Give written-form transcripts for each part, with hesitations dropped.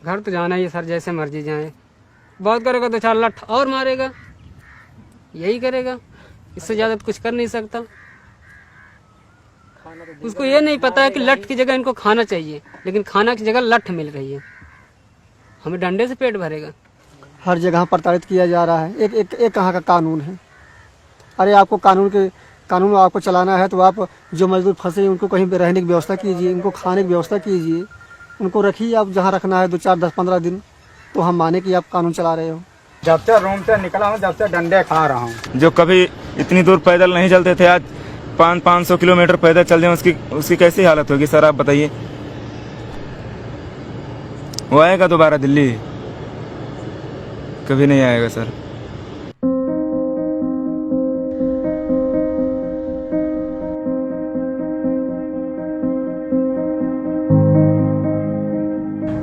घर तो जाना ही है सर, जैसे मर्जी जाए। बहुत करेगा तो 4 लठ और मारेगा, यही करेगा, इससे ज्यादा तो कुछ कर नहीं सकता। उसको ये नहीं पता है कि लठ की जगह इनको खाना चाहिए, लेकिन खाना की जगह लठ मिल रही है। हमें डंडे से पेट भरेगा। हर जगह प्रताड़ित किया जा रहा है। एक कहाँ का कानून है? अरे आपको कानून आपको चलाना है तो आप जो मजदूर फंसे उनको कहीं पे रहने की व्यवस्था कीजिए, उनको खाने की व्यवस्था कीजिए, उनको रखिए आप जहाँ रखना है 2, 4, 10, 15 दिन, तो हम माने कि आप कानून चला रहे हो। जब से रूम से निकला हूँ जब से डंडे खा रहा हूँ। जो कभी इतनी दूर पैदल नहीं चलते थे, आज 500 किलोमीटर पैदल चल जाए, उसकी कैसी हालत होगी सर, आप बताइए। वो आएगा दोबारा दिल्ली? कभी नहीं आएगा सर।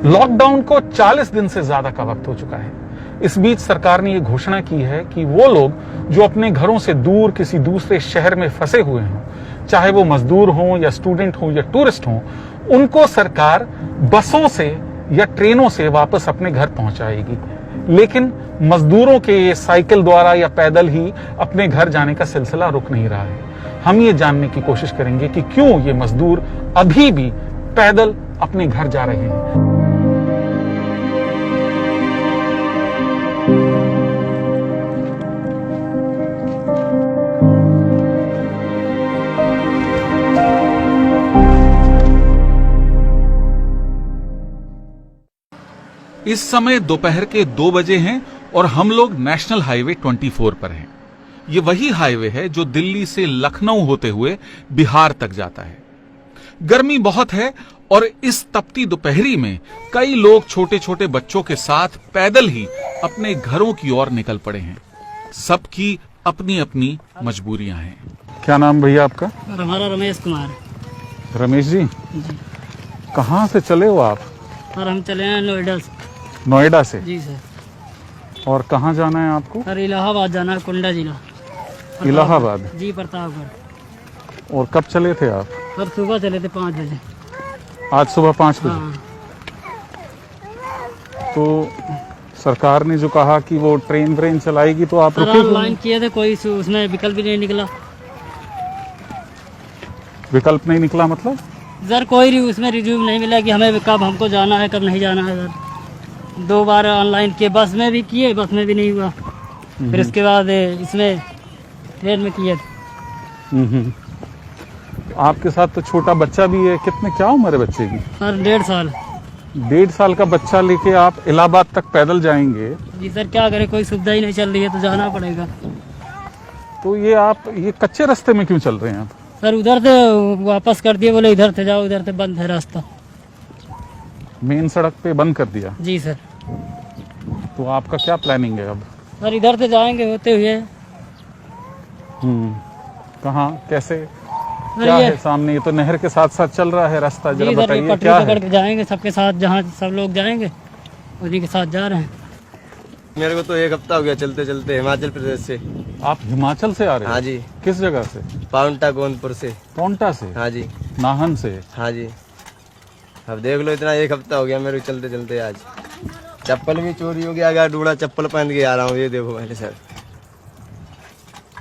लॉकडाउन को 40 दिन से ज्यादा का वक्त हो चुका है। इस बीच सरकार ने यह घोषणा की है कि वो लोग जो अपने घरों से दूर किसी दूसरे शहर में फंसे हुए हों, चाहे वो मजदूर हों या स्टूडेंट हों या टूरिस्ट हों, उनको सरकार बसों से या ट्रेनों से वापस अपने घर पहुंचाएगी। लेकिन मजदूरों के ये साइकिल द्वारा या पैदल ही अपने घर जाने का सिलसिला रुक नहीं रहा है। हम ये जानने की कोशिश करेंगे कि क्यों ये मजदूर अभी भी पैदल अपने घर जा रहे हैं। इस समय दोपहर के 2 बजे हैं और हम लोग नेशनल हाईवे 24 पर हैं। ये वही हाईवे है जो दिल्ली से लखनऊ होते हुए बिहार तक जाता है। गर्मी बहुत है और इस तपती दोपहरी में कई लोग छोटे छोटे बच्चों के साथ पैदल ही अपने घरों की ओर निकल पड़े हैं। सबकी अपनी अपनी मजबूरियां हैं। क्या नाम भैया आपका? हमारा रमेश कुमार। रमेश जी, कहाँ से चले हो आप? सर हम चले हैं नोएडा से। नोएडा से? जी सर। और कहाँ जाना है आपको? सर इलाहाबाद जाना है, कुंडा जिला। इलाहाबाद? जी, प्रतापगढ़। और कब चले थे आप? सर सुबह चले थे 5 बजे। आज सुबह 5 बजे? हाँ। तो सरकार ने जो कहा कि वो ट्रेन चलाएगी तो आप रुके? ऑनलाइन किए थे, कोई उसमें विकल्प भी नहीं निकला। विकल्प नहीं निकला मतलब? सर कोई उसमें रिव्यू नहीं मिला कि हमें कब हमको जाना है कब नहीं जाना है। सर 2 बार ऑनलाइन किए, बस में भी किए, बस में भी नहीं हुआ। फिर उसके बाद इसमें ट्रेन में किए। आपके साथ तो छोटा बच्चा भी है। क्या उम्र है बच्चे की? सर 1.5 साल। 1.5 साल का बच्चा लेके आप इलाहाबाद तक पैदल जाएंगे? जी सर, क्या करें, कोई सुविधा ही नहीं चल रही है तो जाना पड़ेगा। तो ये कच्चे रास्ते में क्यों चल रहे हैं आप? सर उधर से वापस कर दिए, बोले इधर से जाओ, इधर से बंद है रास्ता। मेन सड़क पे बंद कर दिया? जी सर। तो आपका क्या प्लानिंग है अब? सर इधर से जाएंगे होते हुए। कहाँ, कैसे, क्या है सामने? ये तो नहर के साथ साथ चल रहा है रास्ता, जरा बताइए क्या पकड़ के जाएंगे सबके साथ, जहाँ सब लोग जाएंगे उन्हीं के साथ जा रहे हैं। मेरे को तो 1 हफ्ता हो गया चलते चलते, हिमाचल प्रदेश से। आप हिमाचल से आ रहे हैं? हाँ जी। किस जगह से? पाउंटा गोंदपुर से। पाउंटा से? हाँ जी। नाहन से? हाँ जी। अब देख लो, इतना 1 हफ्ता हो गया मेरे को चलते चलते। आज चप्पल भी चोरी हो गया, अगर डूड़ा चप्पल पहन के आ रहा हूँ। ये देखो मैंने सर,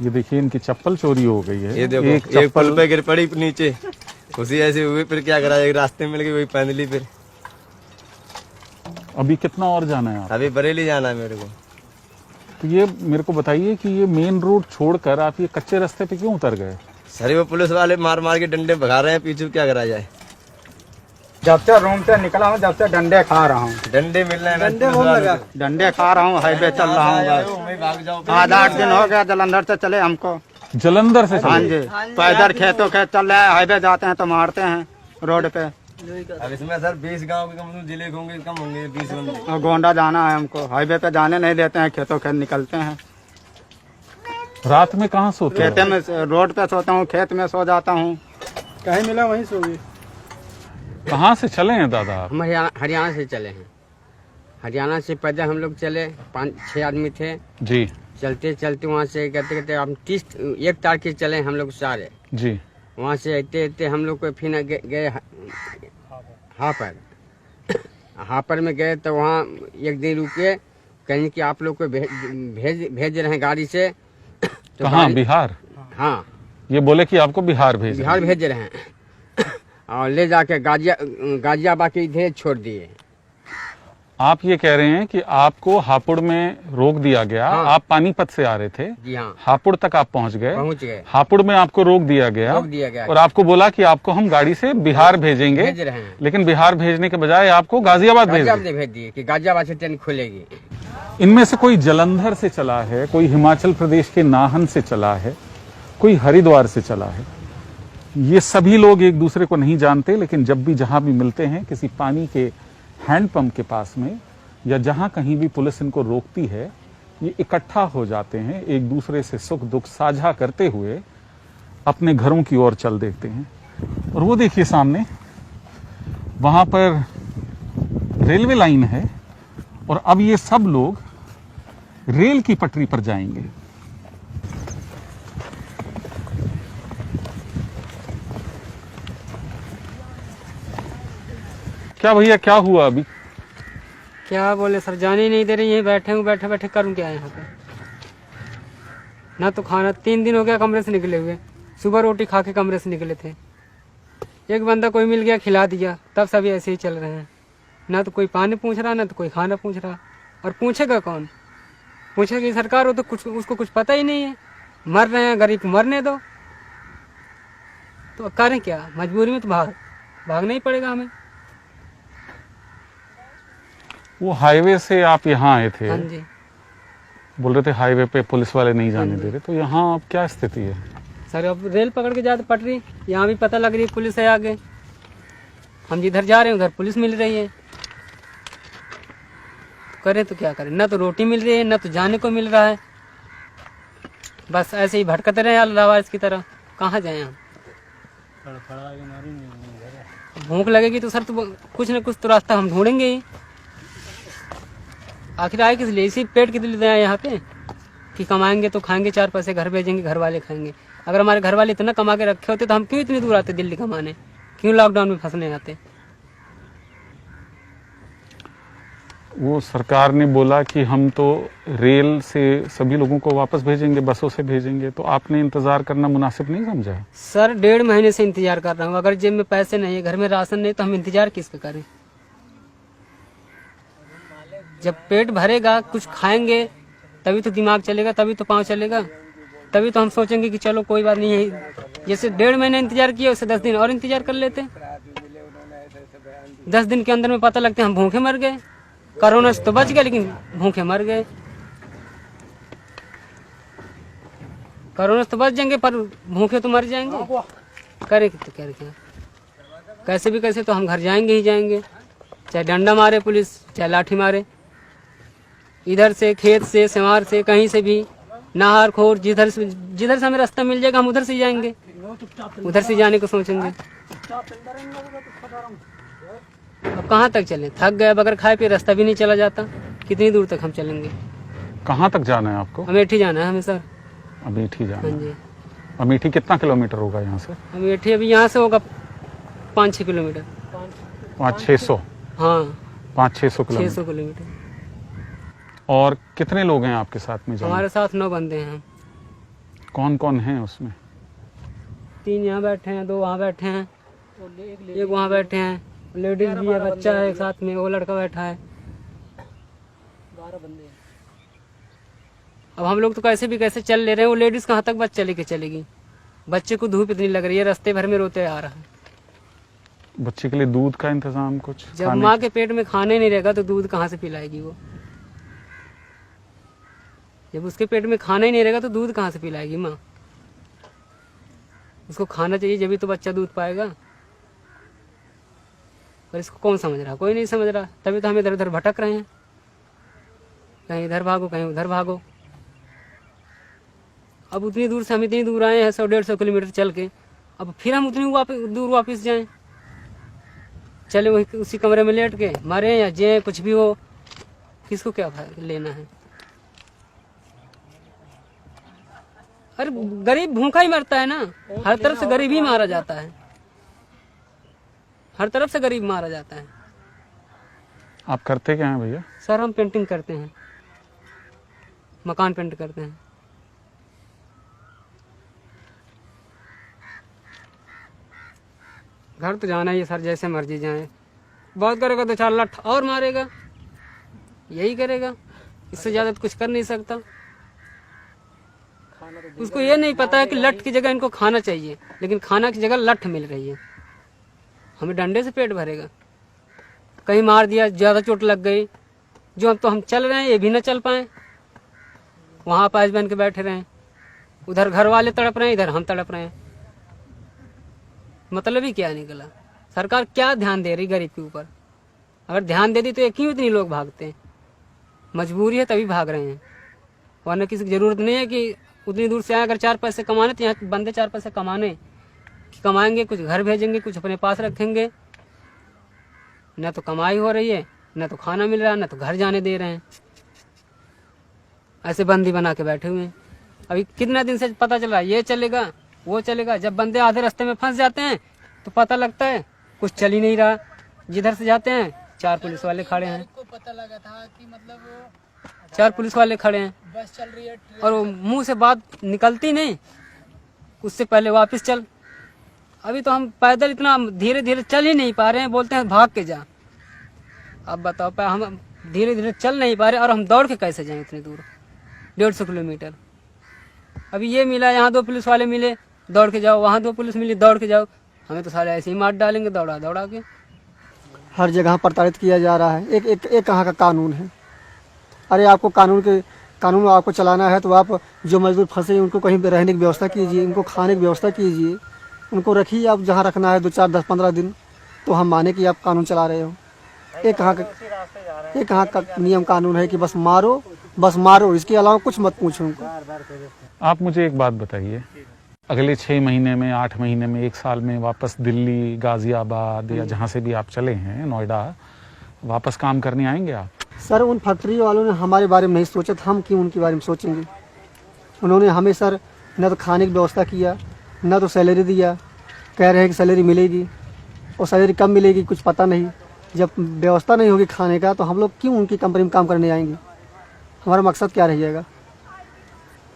ये देखिए इनकी चप्पल चोरी हो गई है। ये देखो एक पुल पे गिर पड़ी नीचे, खुशी ऐसी हुई, फिर क्या करा, एक रास्ते मिल गई, वही पहन ली। फिर अभी कितना और जाना है आप? अभी बरेली जाना है मेरे को। तो ये मेरे को बताइए कि ये मेन रोड छोड़कर आप ये कच्चे रास्ते पे क्यों उतर गए? सर वो पुलिस वाले मार मार के डंडे भगा रहे हैं पीछे, क्या करा जाए। जब से रूम से निकला हूँ जब से डंडे खा रहा हूँ। डंडे मिल रहे हैं, डंडे खा रहा हूँ, हाईवे चल रहा हूँ। 8 दिन हो गया जलंधर से चले हमको। जलंधर से? हाँ जी, पैदल खेतों खेत चल रहे हैं, हाईवे जाते हैं तो मारते हैं रोड पे। अब इसमें सर 20 गाँव के कम जिले होंगे, कम होंगे 20 बंदे। और गोंडा जाना है हमको, हाईवे पे जाने नहीं देते हैं, खेतों खेत निकलते हैं। रात में कहाँ सोते? खेते में, रोड पे सोता हूँ, खेत में सो जाता हूँ, कहीं मिला वहीं सो गई। कहाँ से चले हैं दादा आप? हम हरियाणा से चले हैं। हरियाणा से पैदल हम लोग चले, 5-6 आदमी थे जी। चलते चलते वहाँ से कहते हम 1 तारीख के चले हम लोग सारे जी। वहाँ से आते हम लोग को फिर गए हापर। हापर में गए तो वहाँ एक दिन रुके, कहीं कि आप लोग को भेज रहे हैं गाड़ी से। तो कहाँ? बिहार? हाँ, ये बोले कि आपको बिहार भेज रहे हैं और ले जाके गाजियाबाद के इधर छोड़ दिए। आप ये कह रहे हैं कि आपको हापुड़ में रोक दिया गया। हाँ। आप पानीपत से आ रहे थे। जी हाँ, हापुड़ तक आप पहुंच गए। हापुड़ में आपको रोक दिया गया और आपको बोला कि आपको हम गाड़ी से बिहार भेज रहे हैं, लेकिन बिहार भेजने के बजाय आपको गाजियाबाद भेज दिए कि गाजियाबाद से ट्रेन खुलेगी। इनमें से कोई जलंधर से चला है, कोई हिमाचल प्रदेश के नाहन से चला है, कोई हरिद्वार से चला है। ये सभी लोग एक दूसरे को नहीं जानते, लेकिन जब भी जहां भी मिलते हैं किसी पानी के हैंडपंप के पास में या जहां कहीं भी पुलिस इनको रोकती है, ये इकट्ठा हो जाते हैं, एक दूसरे से सुख दुख साझा करते हुए अपने घरों की ओर चल देते हैं। और वो देखिए सामने वहां पर रेलवे लाइन है और अब ये सब लोग रेल की पटरी पर जाएंगे। क्या भैया, क्या हुआ अभी? क्या बोले सर, जाने ही नहीं दे रही है। बैठे हूँ, बैठे बैठे करूँ क्या यहाँ पे? ना तो खाना, 3 दिन हो गया कमरे से निकले हुए। सुबह रोटी खा के कमरे से निकले थे। एक बंदा कोई मिल गया, खिला दिया, तब सभी ऐसे ही चल रहे हैं। ना तो कोई पानी पूछ रहा, ना तो कोई खाना पूछ रहा। और पूछेगा कौन? पूछेगी सरकार, हो तो कुछ उसको कुछ पता ही नहीं है। मर रहे हैं, गरीब को मरने दो। तो करें क्या? मजबूरी में तो भागना ही पड़ेगा हमें। वो हाईवे से आप यहाँ आए थे? हाँ जी। बोल रहे थे हाईवे पे पुलिस वाले नहीं जाने दे रहे, तो यहाँ अब क्या स्थिति है? सर अब रेल पकड़ के जाते पटरी, यहाँ भी पता लग रही है पुलिस है आगे। हम जिधर जा रहे हैं उधर पुलिस मिल रही है। तो करें तो क्या करें? ना तो रोटी मिल रही है, ना तो जाने को मिल रहा है। बस ऐसे ही भटकते रहे अल्लाहवास की तरह। कहाँ जाए हम? भूख लगेगी तो सर तो कुछ न कुछ तो रास्ता हम ढूंढेंगे ही। आखिर आए किस लिए? इसी पेट के लिए आए यहाँ पे कि कमाएंगे तो खाएंगे, 4 पैसे घर भेजेंगे, घर वाले खाएंगे। अगर हमारे घर वाले इतना कमा के रखे होते तो हम क्यों इतनी दूर आते दिल्ली कमाने? क्यों लॉकडाउन में फंसने आते? वो सरकार ने बोला कि हम तो रेल से सभी लोगों को वापस भेजेंगे, बसों से भेजेंगे, तो आपने इंतजार करना मुनासिब नहीं समझा? सर 1.5 महीने से इंतजार कर रहा हूँ। अगर जेब में पैसे नहीं है, घर में राशन नहीं, तो हम इंतजार किसका करें? जब पेट भरेगा, कुछ खाएंगे, तभी तो दिमाग चलेगा, तभी तो पाँव चलेगा, तभी तो हम सोचेंगे कि चलो कोई बात नहीं है। जैसे 1.5 महीने इंतजार किया, उससे 10 दिन और इंतजार कर लेते। 10 दिन के अंदर में पता लगता है हम भूखे मर गए। कोरोना से तो बच गए, लेकिन भूखे मर गए। कोरोना से तो बच जाएंगे, पर भूखे तो मर जाएंगे। करें तो क्या? कैसे भी कैसे तो हम घर जाएंगे ही जाएंगे, चाहे डंडा मारे पुलिस, चाहे लाठी मारे। इधर से, खेत से, सिमार से, कहीं से भी, नाहर खोर, जिधर से हमें रास्ता मिल जाएगा हम उधर से जाएंगे, उधर से जाने को सोचेंगे। अब कहाँ तक चलें? थक गए, बगैर खाए पिए रास्ता भी नहीं चला जाता। कितनी दूर तक हम चलेंगे? कहाँ तक जाना है आपको? अमेठी जाना है हमें सर। अमेठी जाना? हाँ जी। अमेठी कितना किलोमीटर होगा यहाँ से? अमेठी अभी यहाँ से होगा 5-6 किलोमीटर। 500-600? हाँ, 500-600 किलोमीटर। 600 किलोमीटर। और कितने लोग हैं आपके साथ में? हमारे साथ 9 बंदे हैं। कौन कौन हैं उसमें? 3 यहाँ बैठे हैं, 2 वहाँ बैठे हैं, एक वहाँ बैठे हैं, लेडीज भी है, बच्चा है साथ में, वो लड़का बैठा है। 12 बंदे हैं। अब हम लोग तो कैसे भी कैसे चल ले रहे हैं। वो लेडीज कहाँ तक बच्चा लेके चलेगी? बच्चे को धूप इतनी लग रही है, रास्ते भर में रोते आ रहा है। बच्चे के लिए दूध का इंतजाम कुछ? जब माँ के पेट में खाने नहीं रहेगा तो दूध कहाँ से पिलाएगी वो? जब उसके पेट में खाना ही नहीं रहेगा तो दूध कहाँ से पिलाएगी माँ? उसको खाना चाहिए, जब भी तो बच्चा दूध पाएगा। पर इसको कौन समझ रहा? कोई नहीं समझ रहा। तभी तो हम इधर उधर भटक रहे हैं, कहीं इधर भागो, कहीं उधर भागो। अब उतनी दूर से हम इतनी दूर आए हैं, 100-150 किलोमीटर चल के, अब फिर हम उतनी दूर वापस जाएं? चले वही उसी कमरे में लेट के मरे या जिए, कुछ भी हो, किसको क्या लेना है? अरे गरीब भूखा ही मरता है ना। हर तरफ से गरीब ही मारा जाता है, हर तरफ से गरीब मारा जाता है। आप करते क्या हैं भैया? सर हम पेंटिंग करते हैं, मकान पेंट करते हैं। घर तो जाना ही है सर, जैसे मर्जी जाए। बहुत करेगा तो 4 लाख और मारेगा, यही करेगा, इससे ज्यादा तो कुछ कर नहीं सकता। उसको ये नहीं पता है कि लठ की जगह इनको खाना चाहिए, लेकिन खाना की जगह लठ मिल रही है। हमें डंडे से पेट भरेगा, कहीं मार दिया, ज्यादा चोट लग गई, जो अब तो हम चल रहे हैं ये भी न चल पाए, वहां पास बन के बैठे रहे। उधर घर वाले तड़प रहे हैं, इधर हम तड़प रहे हैं। मतलब ही क्या निकला? सरकार क्या ध्यान दे रही गरीब के ऊपर? अगर ध्यान दे दी तो क्यों इतनी लोग भागते हैं? मजबूरी है तभी भाग रहे हैं, वरना किसी की जरूरत नहीं है कि उतनी दूर से आए। अगर 4 पैसे कमाने तो यहाँ बंदे 4 पैसे कमाएंगे, कुछ घर भेजेंगे, कुछ अपने पास रखेंगे। न तो कमाई हो रही है, न तो खाना मिल रहा है, न तो घर जाने दे रहे हैं। ऐसे बंदी बना के बैठे हुए हैं। अभी कितना दिन से पता चल रहा है ये चलेगा वो चलेगा। जब बंदे आधे रास्ते में फंस जाते हैं तो पता लगता है कुछ चल ही नहीं रहा। जिधर से जाते हैं 4 पुलिस वाले खड़े हैं, पता लगा था कि मतलब 4 पुलिस वाले खड़े हैं बस चल रही है और वो मुंह से बात निकलती नहीं, उससे पहले वापस चल। अभी तो हम पैदल इतना धीरे धीरे चल ही नहीं पा रहे हैं, बोलते हैं भाग के जा। अब बताओ, हम धीरे धीरे चल नहीं पा रहे और हम दौड़ के कैसे जाएं इतनी दूर, 150 किलोमीटर। अभी ये मिला, यहाँ 2 पुलिस वाले मिले, दौड़ के जाओ, वहाँ 2 पुलिस मिली, दौड़ के जाओ। हमें तो सारे ऐसे ही मार डालेंगे दौड़ा दौड़ा के। हर जगह प्रताड़ित किया जा रहा है। एक कहाँ का कानून है? अरे आपको कानून आपको चलाना है तो आप जो मजदूर फंसे हैं उनको कहीं पे रहने की व्यवस्था कीजिए, उनको खाने की व्यवस्था कीजिए, उनको रखिए आप जहाँ रखना है 2, 4, 10, 15 दिन, तो हम माने कि आप कानून चला रहे हो। ये कहाँ का नियम कानून है कि बस मारो, इसके अलावा कुछ मत पूछो उनको। आप मुझे एक बात बताइए, अगले 6 महीने में, 8 महीने में, 1 साल में वापस दिल्ली, गाजियाबाद या जहाँ से भी आप चले हैं, नोएडा, वापस काम करने आएंगे आप? सर उन फैक्ट्री वालों ने हमारे बारे में नहीं सोचा था, हम क्यों उनके बारे में सोचेंगे? उन्होंने हमें सर न तो खाने की व्यवस्था किया, न तो सैलरी दिया। कह रहे हैं कि सैलरी मिलेगी, और सैलरी कब मिलेगी कुछ पता नहीं। जब व्यवस्था नहीं होगी खाने का तो हम लोग क्यों उनकी कंपनी में काम करने आएंगे? हमारा मकसद क्या रह जाएगा?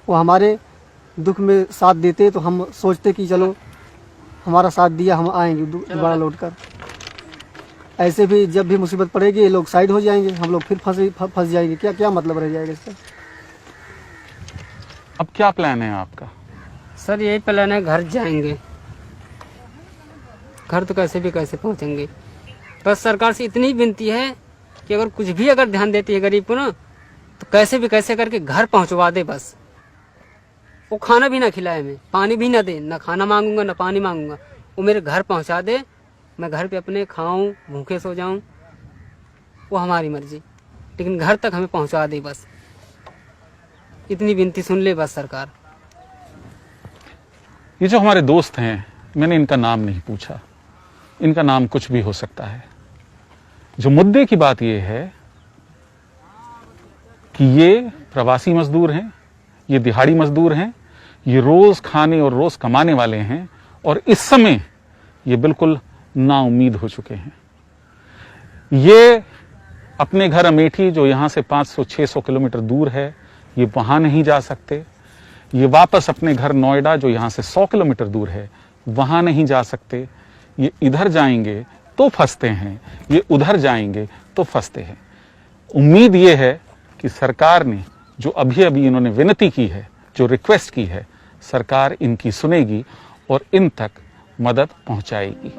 वो हमारे दुख में साथ देते तो हम सोचते कि चलो हमारा साथ दिया, हम आएंगे दोबारा लौट कर। ऐसे भी जब भी मुसीबत पड़ेगी ये लोग साइड हो जाएंगे, हम लोग फिर फंस जाएंगे। क्या मतलब रह जाएगा इसका? अब क्या प्लान है आपका? सर यही प्लान है, घर जाएंगे। घर तो कैसे भी कैसे पहुंचेंगे। बस सरकार से इतनी विनती है कि अगर कुछ भी अगर ध्यान देती है गरीब को ना, तो कैसे भी कैसे करके घर पहुंचवा दे। बस वो खाना भी ना खिलाए, हमें पानी भी ना दे, ना खाना मांगूंगा ना पानी मांगूंगा, वो मेरे घर पहुंचा दे, मैं घर पे अपने खाऊं, भूखे सो जाऊं, वो हमारी मर्जी, लेकिन घर तक हमें पहुंचा दे। बस इतनी विनती सुन ले बस सरकार। ये जो हमारे दोस्त हैं, मैंने इनका नाम नहीं पूछा, इनका नाम कुछ भी हो सकता है। जो मुद्दे की बात यह है कि ये प्रवासी मजदूर हैं, ये दिहाड़ी मजदूर हैं, ये रोज खाने और रोज कमाने वाले हैं, और इस समय ये बिल्कुल नाउम्मीद हो चुके हैं। ये अपने घर अमेठी, जो यहां से 500-600 किलोमीटर दूर है, ये वहां नहीं जा सकते। ये वापस अपने घर नोएडा, जो यहां से 100 किलोमीटर दूर है, वहां नहीं जा सकते। ये इधर जाएंगे तो फंसते हैं, ये उधर जाएंगे तो फंसते हैं। उम्मीद ये है कि सरकार ने जो अभी अभी इन्होंने विनती की है, जो रिक्वेस्ट की है, सरकार इनकी सुनेगी और इन तक मदद पहुंचाएगी।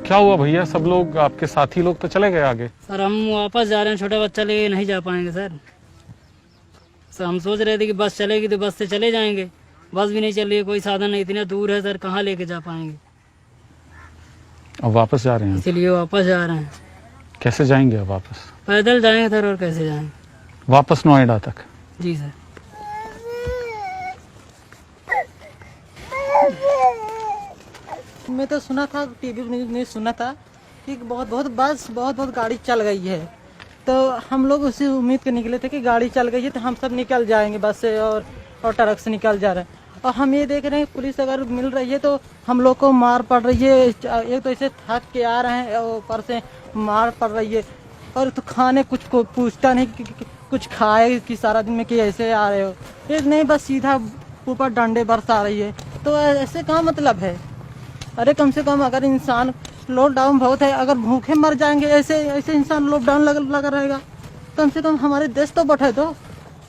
क्या हुआ भैया, सब लोग आपके साथी लोग तो चले गए आगे? सर हम वापस जा रहे हैं, छोटा बच्चा लेके नहीं जा पाएंगे सर। हम सोच रहे थे कि बस चलेगी तो बस से चले जाएंगे, बस भी नहीं चल रही है, कोई साधन नहीं, इतना दूर है सर, कहाँ लेके जा पाएंगे। अब वापस जा रहे हैं? इसलिए वापस जा रहे हैं। कैसे जाएंगे अब वापस? पैदल जाएंगे सर, और कैसे जाएंगे? वापस नोएडा तक? जी सर। मैं तो सुना था, टीवी न्यूज़ में सुना था कि बहुत गाड़ी चल गई है, तो हम लोग उसी उम्मीद के निकले थे कि गाड़ी चल गई है तो हम सब निकल जाएंगे बस से और ट्रक से निकल जा रहे हैं। और हम ये देख रहे हैं पुलिस अगर मिल रही है तो हम लोग को मार पड़ रही है। एक तो ऐसे थक के आ रहे हैं, ऊपर से मार पड़ रही है, और तो खाने कुछ को पूछता नहीं कि कुछ खाए कि सारा दिन में कि ऐसे आ रहे हो, ये नहीं बस सीधा ऊपर डंडे बरसा रही है। तो ऐसे कहाँ मतलब है? अरे कम से कम अगर इंसान, लॉकडाउन बहुत है, अगर भूखे मर जाएंगे ऐसे इंसान लॉकडाउन लगा रहेगा, कम से कम हमारे देश तो बैठे दो।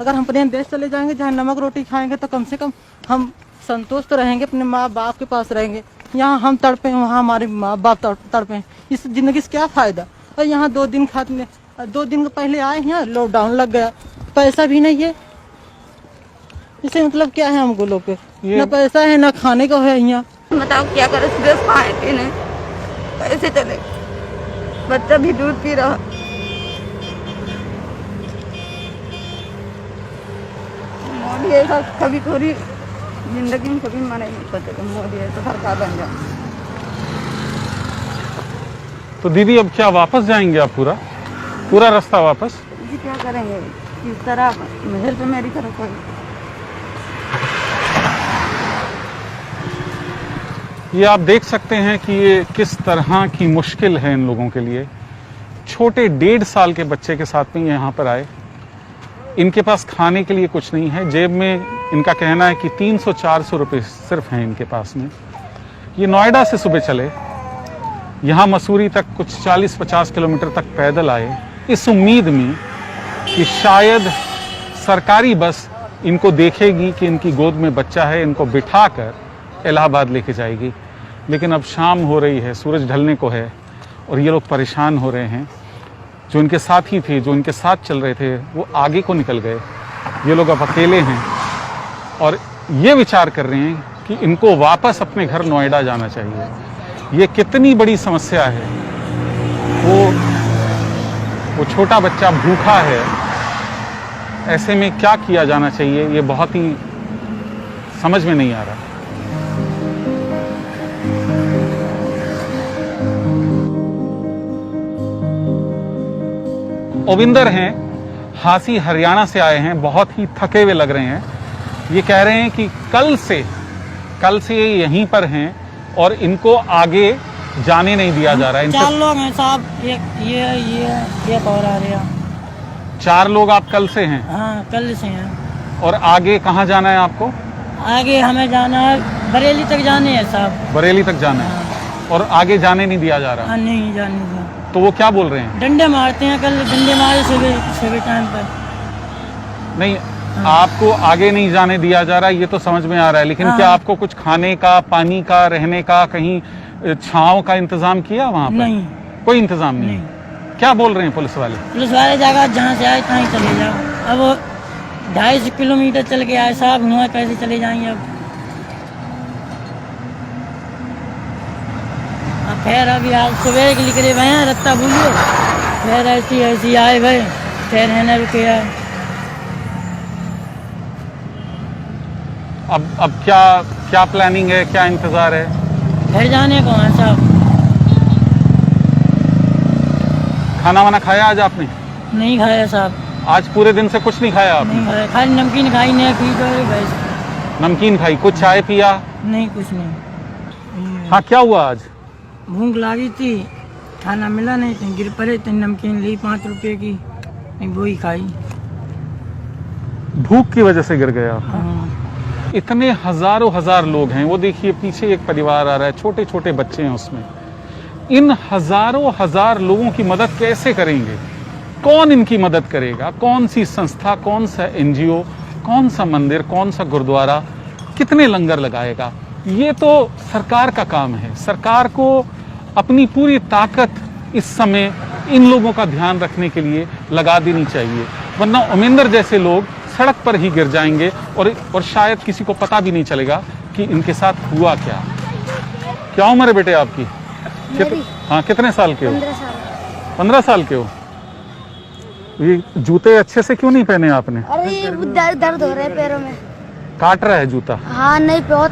अगर हम अपने देश चले जाएंगे जहाँ नमक रोटी खाएंगे तो कम से कम हम संतुष्ट रहेंगे, अपने माँ बाप के पास रहेंगे। यहाँ हम तड़पे, वहाँ हमारे माँ बाप तड़पे, इस जिंदगी से क्या फायदा? और यहाँ 2 दिन खाते, 2 दिन पहले आए यहाँ लॉकडाउन लग गया, पैसा भी नहीं है। इसे मतलब क्या है हमको लोग के, न पैसा है न खाने को है। यहाँ बताओ क्या करे, सुबह खाए पीने कैसे चले, बच्चा भी दूध पी रहा। मोदी ऐसा कभी थोड़ी जिंदगी में कभी मना नहीं करते तो मोदी ऐसा सरकार बन जाए। तो दीदी अब क्या वापस जाएंगे आप? पूरा रास्ता वापस? जी क्या करेंगे, इस तरह महल पे मेरी तरफ कोई। ये आप देख सकते हैं कि ये किस तरह की मुश्किल है इन लोगों के लिए। छोटे 1.5 साल के बच्चे के साथ में यहाँ पर आए, इनके पास खाने के लिए कुछ नहीं है, जेब में इनका कहना है कि 300-400 रुपये सिर्फ हैं इनके पास में। ये नोएडा से सुबह चले, यहाँ मसूरी तक कुछ 40-50 किलोमीटर तक पैदल आए, इस उम्मीद में कि शायद सरकारी बस इनको देखेगी कि इनकी गोद में बच्चा है, इनको बिठाकर इलाहाबाद लेके जाएगी। लेकिन अब शाम हो रही है, सूरज ढलने को है और ये लोग परेशान हो रहे हैं। जो इनके साथी थे, जो इनके साथ चल रहे थे, वो आगे को निकल गए। ये लोग अब अकेले हैं और ये विचार कर रहे हैं कि इनको वापस अपने घर नोएडा जाना चाहिए। ये कितनी बड़ी समस्या है। वो छोटा बच्चा भूखा है, ऐसे में क्या किया जाना चाहिए, ये बहुत ही समझ में नहीं आ रहा। ओविंदर हैं, हासी हरियाणा से आए हैं, बहुत ही थके हुए लग रहे हैं। ये कह रहे हैं कि कल से ये यहीं पर हैं और इनको आगे जाने नहीं दिया जा रहा है। 4 लोग हैं साहब, एक और आ रहा। 4 लोग आप कल से हैं? हाँ कल से हैं। और आगे कहाँ जाना है आपको? आगे हमें जाना है, बरेली तक जाने है साहब। बरेली तक जाना है। और आगे जाने नहीं दिया जा रहा? हाँ नहीं जाने दिया। तो वो क्या बोल रहे हैं? डंडे मारते हैं, कल डंडे मारे सुबह टाइम पर। नहीं, आपको आगे नहीं जाने दिया जा रहा, ये तो समझ में आ रहा है, लेकिन क्या आपको कुछ खाने का, पानी का, रहने का, कहीं छांव का इंतजाम किया वहाँ पर? नहीं, कोई इंतजाम नहीं। क्या बोल रहे हैं पुलिस वाले? पुलिस वाले जगह जहाँ से आए तहाँ ही चले जाओ। अब 250 किलोमीटर चल के आए साहब, वहाँ कैसे चले जाएंगे अब फिर अभी आज सुबह के निकले हुए हैं, रत्ता बोलिए, फिर ऐसी आए भाई, फिर रहने रुके आए। अब क्या प्लानिंग है, क्या इंतजार है? फिर जाने को है साहब। खाना वाना खाया आज आपने? नहीं खाया साहब। आज पूरे दिन से कुछ नहीं खाया आपने? नहीं खाया, खाली नमकीन खाई, नहीं पी तो बस। नमकीन खाई, कुछ चाय पिया? नहीं कुछ नहीं। हाँ क्या हुआ आज? भूख लगी थी, खाना मिला नहीं तो गिर पड़े, तो नमकीन ली 5 रुपए की, वो ही खाई। भूख की वजह से गिर गया? हाँ। इतने हजार लोग हैं, वो देखिए पीछे एक परिवार आ रहा है, छोटे छोटे बच्चे हैं उसमें। इन हजार लोगों की मदद कैसे करेंगे? कौन इनकी मदद करेगा? कौन सी संस्था, कौन सा NGO, कौन सा मंदिर, कौन सा गुरुद्वारा, कितने लंगर लगाएगा? ये तो सरकार का काम है। सरकार को अपनी पूरी ताकत इस समय इन लोगों का ध्यान रखने के लिए लगा देनी चाहिए, वरना उमेंद्र जैसे लोग सड़क पर ही गिर जाएंगे और शायद किसी को पता भी नहीं चलेगा कि इनके साथ हुआ क्या उम्र है बेटे आपकी? हाँ कितने साल के हो? 15 साल के हो? ये जूते अच्छे से क्यों नहीं पहने आपने? अरे दर्द हो रहा है पैरों में। काट रहा है जूता? हाँ नहीं, बहुत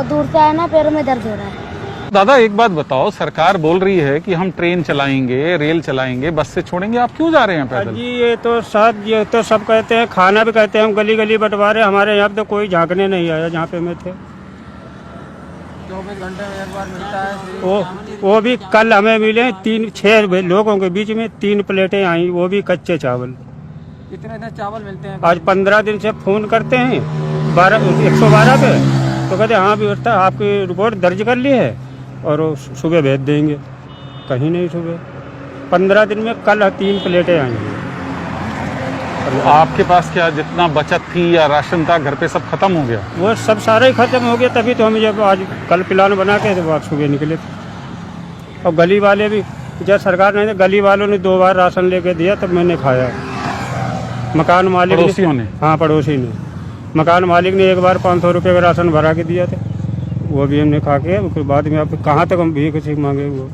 दूर से आया ना, पैरों में दर्द हो रहा है। दादा एक बात बताओ, सरकार बोल रही है कि हम ट्रेन चलाएंगे, रेल चलाएंगे, बस से छोड़ेंगे, आप क्यों जा रहे हैं पैदल? जी ये तो सब कहते हैं, खाना भी कहते हैं, हम गली गली बंटवारे, हमारे यहाँ पे तो कोई झांकने नहीं आया जहाँ पे मैं थे। 24 घंटे में एक बार मिलता है। वो भी कल हमें मिले 6 लोगों के बीच में 3 प्लेटें आई, वो भी कच्चे चावल। कितने दिन चावल मिलते हैं? आज 15 दिन से फोन करते हैं 112 पे, तो कहते हाँ व्यवस्था आपकी रिपोर्ट दर्ज कर ली है और सुबह भेज देंगे। कहीं नहीं सुबह। 15 दिन में कल 3 प्लेटें आई हैं। तो आपके पास क्या जितना बचत थी या राशन था घर पे सब खत्म हो गया? वो सब सारा ही खत्म हो गया, तभी तो हम जब आज कल प्लान बना के तो आप सुबह निकले। और गली वाले भी, जब सरकार ने, गली वालों ने 2 बार राशन लेके दिया तब मैंने खाया। मकान मालिक पड़ोसियों ने? हाँ पड़ोसी ने। मकान मालिक ने 1 बार 500 रुपये का राशन भरा के दिया था, वो भी हमने खा के। उसके बाद में आप कहाँ तक हम भी कुछ मांगे। वो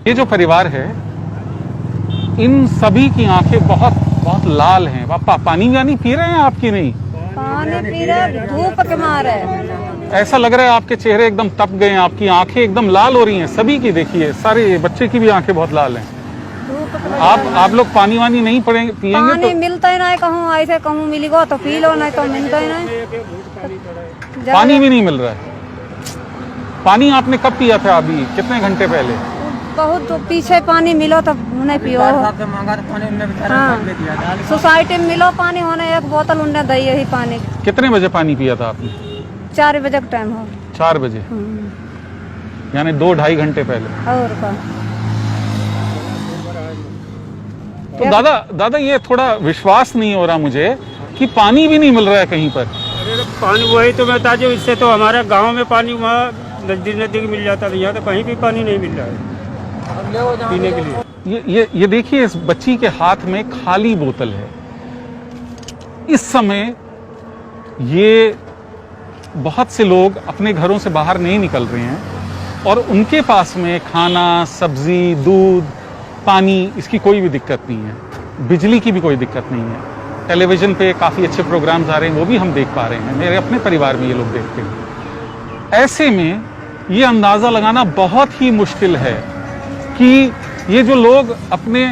ये जो परिवार है, इन सभी की आंखें बहुत बहुत लाल हैं। पापा पानी वानी पी रहे हैं आपकी? नहीं पानी पी रहे, धूप के मारे। ऐसा लग रहा है आपके चेहरे एकदम तप गए हैं, आपकी आंखें एकदम लाल हो रही हैं। सभी की देखिए, सारे बच्चे की भी आंखें बहुत लाल हैं। आप लोग पानी वानी नहीं पिएंगे? पानी तो मिलता ही नहीं, कहूँ ऐसे कहूँ मिलेगा तो पी लो, नहीं तो मिलता ही नहीं। पानी भी नहीं मिल रहा है। पानी आपने कब पिया था? अभी कितने घंटे पहले? बहुत तो पीछे पानी मिलो तो नहीं पियो। हाँ, सोसाइटी में मिलो पानी, होने 1 बोतल उन्ने दी यही पानी। कितने बजे पानी पिया था आपने? 4 बजे का टाइम हो। 4 बजे, यानी 2-2.5 घंटे पहले। और का तो दादा ये थोड़ा विश्वास नहीं हो रहा मुझे कि पानी भी नहीं मिल रहा है कहीं पर। पानी वही तो मैं ताजो, इससे तो हमारे गांव में पानी वहाँ नजदीक मिल जाता था, यहाँ तो कहीं भी पानी नहीं मिल रहा है पीने के लिए। ये देखिए, इस बच्ची के हाथ में खाली बोतल है। इस समय ये बहुत से लोग अपने घरों से बाहर नहीं निकल रहे हैं और उनके पास में खाना, सब्जी, दूध, पानी, इसकी कोई भी दिक्कत नहीं है। बिजली की भी कोई दिक्कत नहीं है। टेलीविजन पे काफ़ी अच्छे प्रोग्राम्स आ रहे हैं, वो भी हम देख पा रहे हैं। मेरे अपने परिवार में ये लोग देखते हैं। ऐसे में ये अंदाज़ा लगाना बहुत ही मुश्किल है कि ये जो लोग अपने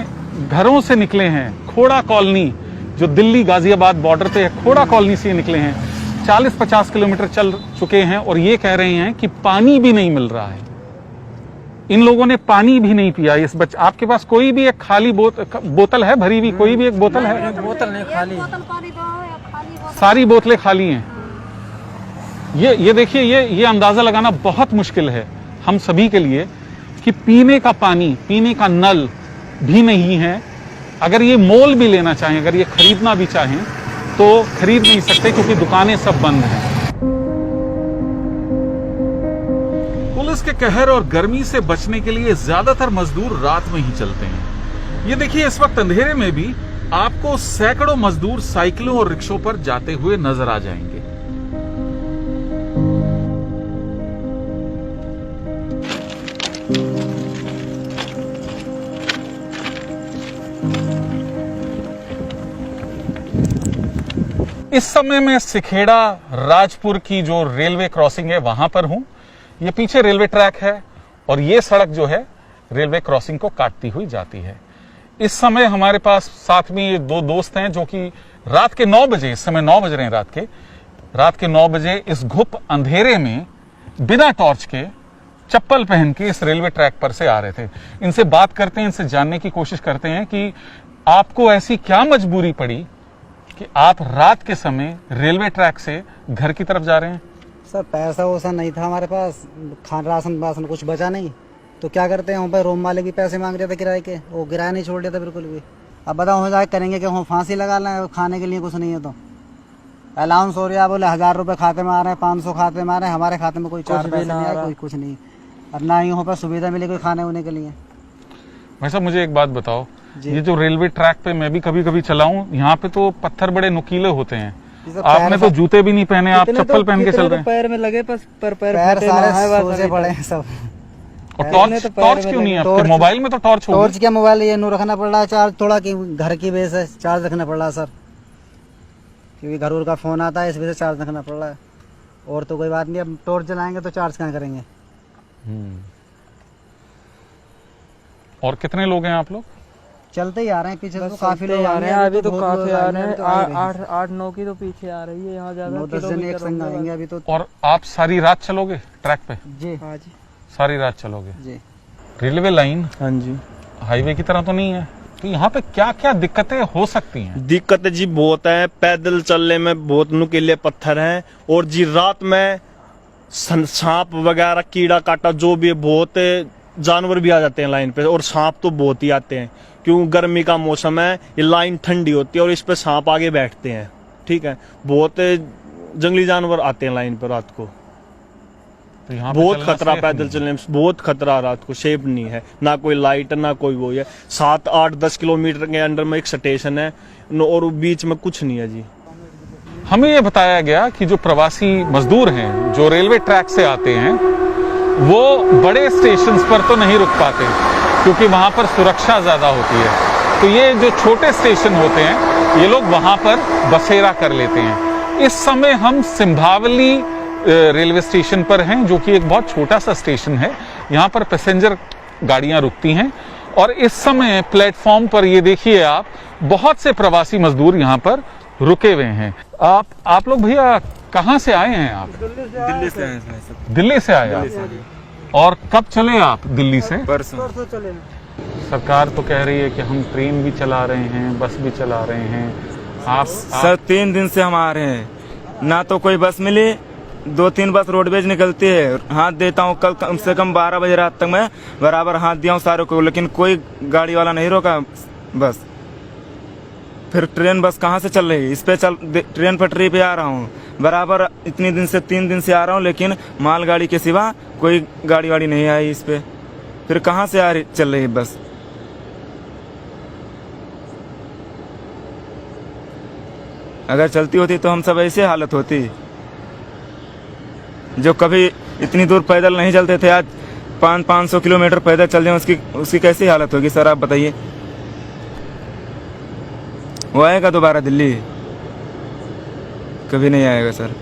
घरों से निकले हैं, खोड़ा कॉलोनी जो दिल्ली गाजियाबाद बॉर्डर पे है, खोड़ा कॉलोनी से निकले हैं, 40-50 किलोमीटर चल चुके हैं और ये कह रहे हैं कि पानी भी नहीं मिल रहा है। इन लोगों ने पानी भी नहीं पिया। इस बच्चे, आपके पास कोई भी एक खाली बोतल है भरी हुई? कोई भी एक बोतल है? बोतल नहीं, खाली। सारी बोतलें खाली हैं। ये देखिए, ये अंदाजा लगाना बहुत मुश्किल है हम सभी के लिए कि पीने का पानी, पीने का नल भी नहीं है। अगर ये मोल भी लेना चाहें, अगर ये खरीदना भी चाहें तो खरीद नहीं सकते क्योंकि दुकानें सब बंद हैं। पुलिस के कहर और गर्मी से बचने के लिए ज्यादातर मजदूर रात में ही चलते हैं। ये देखिए, इस वक्त अंधेरे में भी आपको सैकड़ों मजदूर साइकिलों और रिक्शों पर जाते हुए नजर आ जाएंगे। इस समय मैं सिखेड़ा राजपुर की जो रेलवे क्रॉसिंग है वहां पर हूं। ये पीछे रेलवे ट्रैक है और ये सड़क जो है रेलवे क्रॉसिंग को काटती हुई जाती है। इस समय हमारे पास साथ में ये 2 दोस्त हैं जो कि रात के 9 बजे, इस समय 9 बज रहे हैं रात के 9 बजे इस घुप अंधेरे में बिना टॉर्च के, चप्पल पहन के इस रेलवे ट्रैक पर से आ रहे थे। इनसे बात करते हैं, इनसे जानने की कोशिश करते हैं कि आपको ऐसी क्या मजबूरी पड़ी कि आप रात के समय रेलवे ट्रैक से घर की तरफ जा रहे हैं? सर पैसा वैसा नहीं था हमारे पास, राशन वासन कुछ बचा नहीं, तो क्या करते हैं, वहाँ पर रूम वाले भी पैसे मांग रहे थे किराए के, वो किराया नहीं छोड़ रहे थे बिल्कुल भी। अब बताओ हो जाए करेंगे कि हम फांसी लगा लें, खाने के लिए कुछ नहीं है तो अलाउंस हो रहा है, बोले 1000 रुपये खाते में आ रहे हैं, 500 खाते में आ रहे हैं, हमारे खाते में कोई 4 पैसे नहीं आया, कोई कुछ नहीं, और ना ही वहाँ पर सुविधा मिली कोई खाने होने के लिए। भाई साहब मुझे एक बात बताओ, ये जो रेलवे ट्रैक पे मैं भी कभी कभी चला हूँ, यहाँ पे तो पत्थर बड़े नुकीले होते हैं। आपने तो जूते भी नहीं पहने, आप चप्पल पहन के चल रहे हैं। पैर में लगे, पर पैर सारे सोजे पड़े हैं सब। टॉर्च टॉर्च क्यों नहीं है आपके मोबाइल में? तो टॉर्च होगी। टॉर्च क्या, मोबाइल ये रखना पड़ रहा है चार्ज, थोड़ा कि घर की वजह से चार्ज रखना पड़ रहा है सर, क्योंकि घर का फोन आता है, इस वजह से चार्ज रखना पड़ रहा है। और तो कोई बात नहीं, अब टॉर्च जलाएंगे तो चार्ज कहाँ करेंगे। और कितने लोग हैं आप लोग? चलते ही आ रहे हैं, पीछे तो काफी लोग आ रहे हैं, अभी तो बहुत काफी लोग आ रहे हैं, तो आ ही 8-9 की तो पीछे आ रही है, यहाँ ज्यादा 9-10 जन एक संग आएंगे अभी तो। और आप सारी रात चलोगे ट्रैक पे? जी हाँ जी सारी रात चलोगे जी। रेलवे लाइन हाँ जी, हाईवे की तरह तो नहीं है, तो यहाँ पे क्या क्या दिक्कतें हो सकती हैं? दिक्कतें जी बहुत है, पैदल चलने में बहुत नुकीले पत्थर हैं, और जी रात में सांप वगैरह कीड़ा काटा जो भी है, बहुत जानवर भी आ जाते हैं लाइन पे, और सांप तो बहुत ही आते हैं, क्यों गर्मी का मौसम है, ये लाइन ठंडी होती है और इस पे सांप आगे बैठते हैं। ठीक है, बहुत जंगली जानवर आते हैं लाइन पर रात को, तो यहाँ पे बहुत चलना खतरा, safe पैदल नहीं है। चलने में बहुत खतरा, रात को सेफ नहीं है, ना कोई लाइट ना कोई वो है। 7-8-10 किलोमीटर के अंदर में एक स्टेशन है और बीच में कुछ नहीं है जी। हमें ये बताया गया कि जो प्रवासी मजदूर हैं जो रेलवे ट्रैक से आते हैं वो बड़े स्टेशंस पर तो नहीं रुक पाते क्योंकि वहां पर सुरक्षा ज्यादा होती है, तो ये जो छोटे स्टेशन होते हैं ये लोग वहां पर बसेरा कर लेते हैं। इस समय हम सिंभावली रेलवे स्टेशन पर हैं, जो कि एक बहुत छोटा सा स्टेशन है। यहाँ पर पैसेंजर गाड़ियां रुकती हैं और इस समय प्लेटफॉर्म पर ये देखिए आप, बहुत से प्रवासी मजदूर यहाँ पर रुके हुए हैं। आप लोग भैया कहाँ से आए हैं? आप दिल्ली से आए हैं। दिल्ली से आए आप? और कब चले आप दिल्ली से? परसों। सरकार तो कह रही है कि हम ट्रेन भी चला रहे हैं, बस भी चला रहे हैं। आप सर 3 दिन से हम आ रहे हैं, ना तो कोई बस मिली, 2-3 बस रोडवेज निकलती है। हाथ देता हूँ, कल कम से कम 12 बजे रात तक मैं बराबर हाथ दिया हूँ सारों को, लेकिन कोई गाड़ी वाला नहीं रोका बस। फिर ट्रेन बस कहाँ से चल रही है? इस पे ट्रेन पटरी पे आ रहा हूँ बराबर, इतनी दिन से 3 दिन से आ रहा हूँ, लेकिन मालगाड़ी के सिवा कोई गाड़ी वाड़ी नहीं आई इस पे। फिर कहाँ से चल रही है बस? अगर चलती होती तो हम सब ऐसे हालत होती। जो कभी इतनी दूर पैदल नहीं चलते थे, आज 500 किलोमीटर पैदल चल जाए, उसकी कैसी हालत होगी सर, आप बताइए। वो आएगा दोबारा दिल्ली? कभी नहीं आएगा सर।